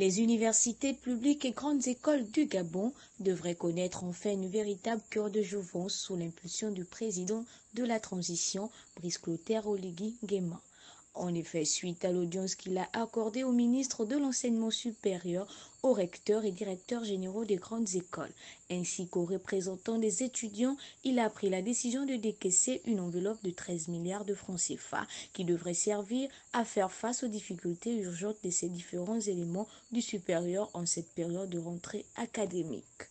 Les universités publiques et grandes écoles du Gabon devraient connaître enfin une véritable cure de jouvence sous l'impulsion du président de la transition, Brice Clotaire Oligui Nguema. En effet, suite à l'audience qu'il a accordée au ministre de l'Enseignement supérieur, aux recteurs et directeurs généraux des grandes écoles, ainsi qu'aux représentants des étudiants, il a pris la décision de décaisser une enveloppe de 13 milliards de francs CFA qui devrait servir à faire face aux difficultés urgentes de ces différents éléments du supérieur en cette période de rentrée académique.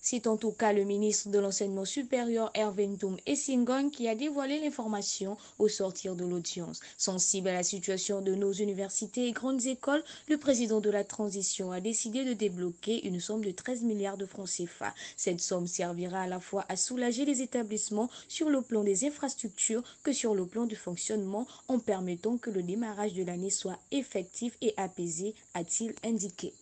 C'est en tout cas le ministre de l'Enseignement supérieur Hervé Ntoum Essingon qui a dévoilé l'information au sortir de l'audience. Sensible à la situation de nos universités et grandes écoles, le président de la transition a décidé de débloquer une somme de 13 milliards de francs CFA. Cette somme servira à la fois à soulager les établissements sur le plan des infrastructures que sur le plan du fonctionnement en permettant que le démarrage de l'année soit effectif et apaisé, a-t-il indiqué.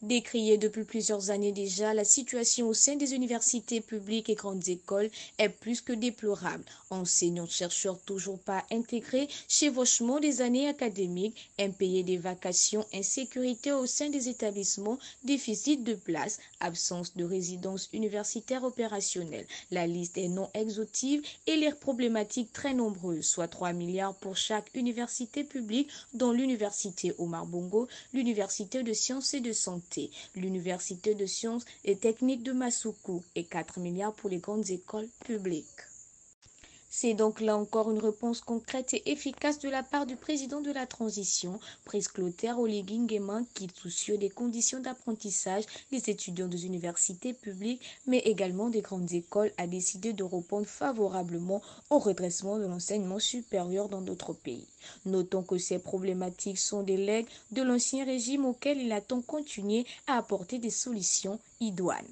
Décriée depuis plusieurs années déjà, la situation au sein des universités publiques et grandes écoles est plus que déplorable. Enseignants-chercheurs toujours pas intégrés, chevauchement des années académiques, impayés des vacations, insécurité au sein des établissements, déficit de places, absence de résidence universitaire opérationnelle. La liste est non exhaustive et les problématiques très nombreuses, soit 3 milliards pour chaque université publique, dont l'université Omar Bongo, l'université de sciences et de santé, l'université de sciences et techniques de Massoukou et 4 milliards pour les grandes écoles publiques. C'est donc là encore une réponse concrète et efficace de la part du président de la transition, Brice Clotaire Oligui Nguema, qui, soucieux des conditions d'apprentissage des étudiants des universités publiques, mais également des grandes écoles, a décidé de répondre favorablement au redressement de l'enseignement supérieur dans d'autres pays. Notons que ces problématiques sont des legs de l'ancien régime auquel il attend continuer à apporter des solutions idoines.